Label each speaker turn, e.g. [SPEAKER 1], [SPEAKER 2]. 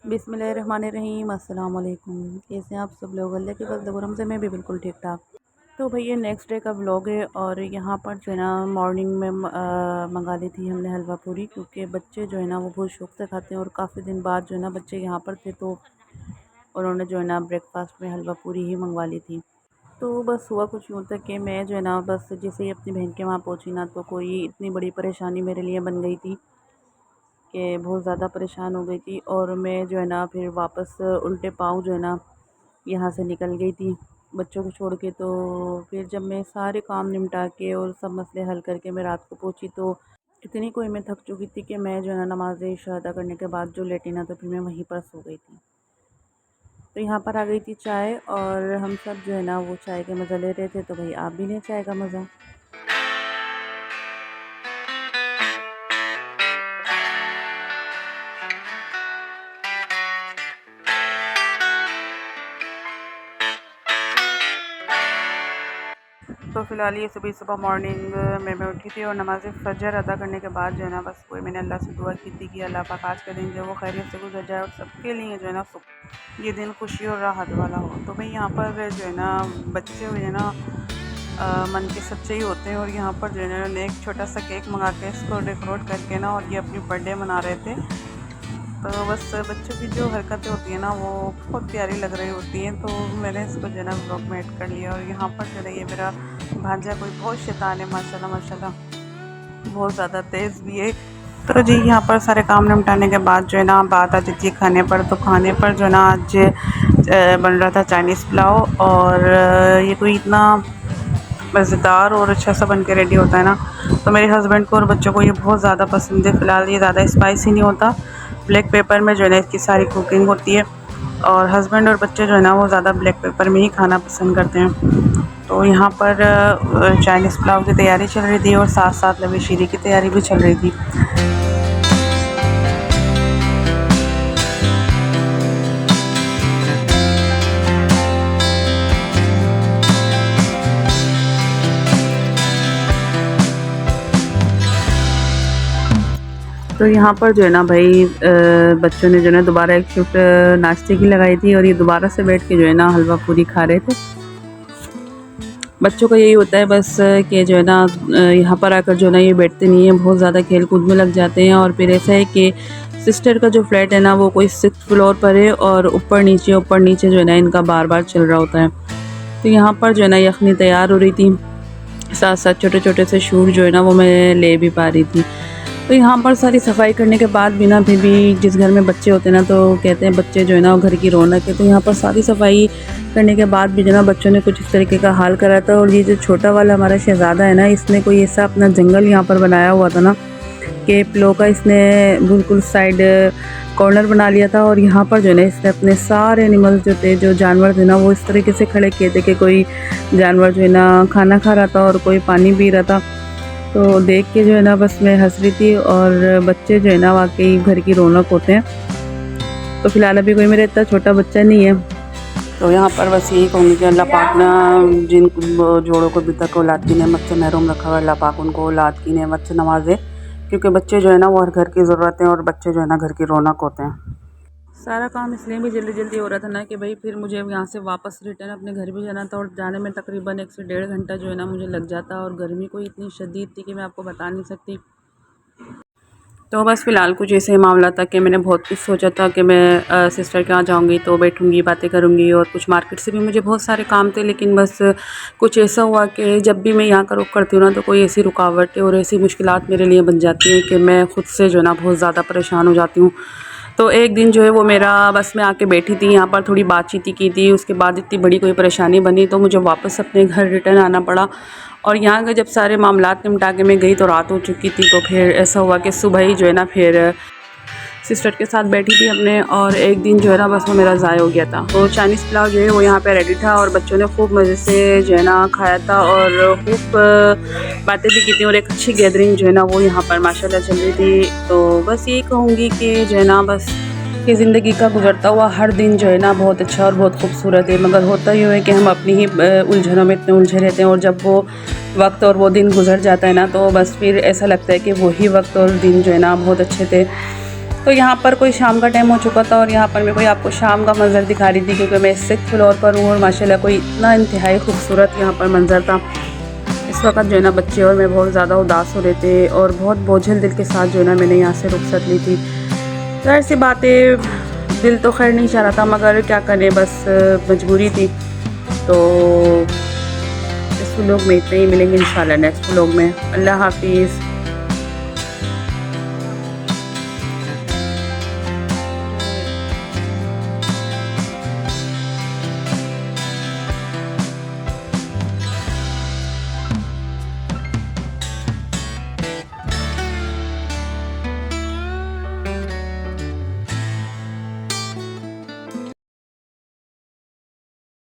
[SPEAKER 1] बिस्मिल्लाहिर्रहमानिर्रहीम अस्सलाम वालेकुम। कैसे हैं आप सब लोग? अल्लाह के फज़ल व करम से मैं भी बिल्कुल ठीक ठाक। तो भैया नेक्स्ट डे का व्लॉग है और यहाँ पर जो है ना मॉर्निंग में मंगा ली थी हमने हलवा पूरी, क्योंकि बच्चे जो है ना वो बहुत शौक से खाते हैं और काफ़ी दिन बाद जो है ना बच्चे यहाँ पर थे तो उन्होंने जो है ना ब्रेकफास्ट में हलवा पूरी ही मंगवा ली थी। तो बस हुआ कुछ यूँ था कि मैं जो है ना बस जैसे ही अपनी बहन के वहाँ पहुँची ना तो कोई इतनी बड़ी परेशानी मेरे लिए बन गई थी कि बहुत ज़्यादा परेशान हो गई थी और मैं जो है ना फिर वापस उल्टे पाँव जो है ना यहाँ से निकल गई थी बच्चों को छोड़ के। तो फिर जब मैं सारे काम निपटा के और सब मसले हल करके मैं रात को पहुँची तो इतनी कोई मैं थक चुकी थी कि मैं जो है ना नमाज़ इशा अदा करने के बाद जो लेटी ना तो फिर मैं वहीं पर सो गई थी। तो यहाँ पर आ गई थी चाय और हम सब जो है ना वो चाय के मज़े ले रहे थे। तो भाई आप भी लें चाय का मज़ा। तो फ़िलहाल ये सुबह सुबह मॉर्निंग में मैं उठी थी और नमाज़ फ़जर अदा करने के बाद जो है ना बस कोई मैंने अल्लाह से दुआ की थी कि अल्लाह पाक आज का दिन जो है वो खैरियत से गुजर जाए और सबके लिए जो है ना ये दिन खुशी और राहत वाला हो। तो भाई यहाँ पर जो है ना बच्चे हुए ना मन के सच्चे ही होते हैं और यहाँ पर जो है ना उन्होंने एक छोटा सा केक मंगा के इसको डेकोरेट करके ना और ये अपनी बर्थडे मना रहे थे। तो बस बच्चों की जो हरकतें होती हैं ना वो बहुत प्यारी लग रही होती हैं। तो मैंने इसको जो है ना ब्लॉग में ऐड कर लिया और यहाँ पर जो है ये मेरा भांजा कोई बहुत शैतान है माशाल्लाह माशाल्लाह, बहुत ज़्यादा तेज़ भी है। तो जी यहाँ पर सारे काम निपटाने के बाद जो है ना बात आ जाती है खाने पर। तो खाने पर जो है ना आज बन रहा था चाइनीज़ पुलाव और ये कोई इतना मज़ेदार और अच्छा सा बन के रेडी होता है ना। तो मेरे हस्बैंड को और बच्चों को ये बहुत ज़्यादा पसंद है। फ़िलहाल ये ज़्यादा स्पाइसी नहीं होता, ब्लैक पेपर में जो है ना इसकी सारी कुकिंग होती है और हस्बैंड और बच्चे जो है ना वो ज़्यादा ब्लैक पेपर में ही खाना पसंद करते हैं। तो यहाँ पर चाइनीज़ पुलाव की तैयारी चल रही थी और साथ साथ लवी शीरी की तैयारी भी चल रही थी। तो यहाँ पर जो है ना भाई बच्चों ने जो है ना दोबारा एक शिफ्ट नाश्ते की लगाई थी और ये दोबारा से बैठ के जो है ना हलवा पूरी खा रहे थे। बच्चों का यही होता है बस कि जो है ना यहाँ पर आकर जो है ना ये बैठते नहीं हैं, बहुत ज़्यादा खेल कूद में लग जाते हैं। और फिर ऐसा है कि सिस्टर का जो फ्लैट है ना वो कोई 6th फ्लोर पर है और ऊपर नीचे जो है ना इनका बार बार चल रहा होता है। तो यहाँ पर जो है ना यखनी तैयार हो रही थी, साथ साथ छोटे छोटे से शूर जो है ना वो मैं ले भी पा रही थी। तो यहाँ पर सारी सफाई करने के बाद भी ना फिर भी जिस घर में बच्चे होते हैं ना तो कहते हैं बच्चे जो है ना घर की रौनक है। तो यहाँ पर सारी सफाई करने के बाद भी जो ना बच्चों ने कुछ इस तरीके का हाल करा था। और ये जो छोटा वाला हमारा शहज़ादा है ना इसने कोई ऐसा अपना जंगल यहाँ पर बनाया हुआ था ना कि प्लो का इसने बिल्कुल साइड कॉर्नर बना लिया था। और यहाँ पर जो है ना इसने अपने सारे एनिमल्स जो थे जो जानवर थे ना वो इस तरीके से खड़े किए थे कि कोई जानवर जो है ना खाना खा रहा था और कोई पानी पी रहा था। तो देख के जो है ना बस मैं हंस रही थी। और बच्चे जो है ना वाकई घर की रौनक होते हैं। तो फ़िलहाल अभी कोई मेरा इतना छोटा बच्चा नहीं है। तो यहाँ पर बस यही कहूँगी कि अल्लाह पाक ना जिन जोड़ों को अभी तक औलाद की नेमत से महरूम रखा हुआ अल्लाह पाक उनको औलाद की नेमत से नवाजे, क्योंकि बच्चे जो है ना वो हर घर की ज़रूरत है और बच्चे जो है ना घर की रौनक होते हैं। सारा काम इसलिए भी जल्दी जल्दी हो रहा था ना कि भाई फिर मुझे यहाँ से वापस रिटर्न अपने घर भी जाना था और जाने में तकरीबन 1 से 1.5 घंटा जो है ना मुझे लग जाता। और गर्मी कोई इतनी शदीद थी कि मैं आपको बता नहीं सकती। तो बस फ़िलहाल कुछ ऐसे मामला था कि मैंने बहुत कुछ सोचा था कि मैं सिस्टर के यहाँ जाऊँगी तो बैठूँगी बातें करूँगी और कुछ मार्केट से भी मुझे बहुत सारे काम थे। लेकिन बस कुछ ऐसा हुआ कि जब भी मैं यहाँ का रुख करती हूँ ना तो कोई ऐसी रुकावटें और ऐसी मुश्किलात मेरे लिए बन जाती हैं कि मैं ख़ुद से जो है ना बहुत ज़्यादा परेशान हो जाती हूँ। तो एक दिन जो है वो मेरा बस मैं आके बैठी थी यहाँ पर थोड़ी बातचीत की थी, उसके बाद इतनी बड़ी कोई परेशानी बनी तो मुझे वापस अपने घर रिटर्न आना पड़ा। और यहाँ के जब सारे मामलात निपटा के मैं गई तो रात हो चुकी थी। तो फिर ऐसा हुआ कि सुबह ही जो है ना फिर सिस्टर के साथ बैठी थी अपने और एक दिन जो है ना बस वो मेरा ज़ाया हो गया था। तो चाइनीज़ पुलाव जो है वो यहाँ पे रेडी था और बच्चों ने खूब मज़े से जो है ना खाया था और खूब बातें भी की थी और एक अच्छी गैदरिंग जो है ना वो यहाँ पर माशाल्लाह चल रही थी। तो बस यही कहूँगी कि जो है ना बस कि ज़िंदगी का गुजरता हुआ हर दिन जो है ना बहुत अच्छा और बहुत खूबसूरत है, मगर होता यूँ है कि हम अपनी ही उलझनों में इतने उलझे रहते हैं और जब वो वक्त और वो दिन गुजर जाता है ना तो बस फिर ऐसा लगता है कि वही वक्त और दिन जो है ना बहुत अच्छे थे। तो यहाँ पर कोई शाम का टाइम हो चुका था और यहाँ पर मैं कोई आपको शाम का मंज़र दिखा रही थी, क्योंकि मैं 6th फ्लोर पर हूँ और माशाल्लाह कोई इतना इंतहाई खूबसूरत यहाँ पर मंज़र था। इस वक्त जो है ना बच्चे और मैं बहुत ज़्यादा उदास हो रहे थे और बहुत बोझिल दिल के साथ जो है ना मैंने यहाँ से रुखसत ली थी। ज़ाहिर सी बातें, दिल तो खैर नहीं चाह रहा था, मगर क्या करें, बस मजबूरी थी। तो इस व्लॉग में इतना ही, मिलेंगे इंशाल्लाह नेक्स्ट व्लॉग में। अल्लाह हाफिज़।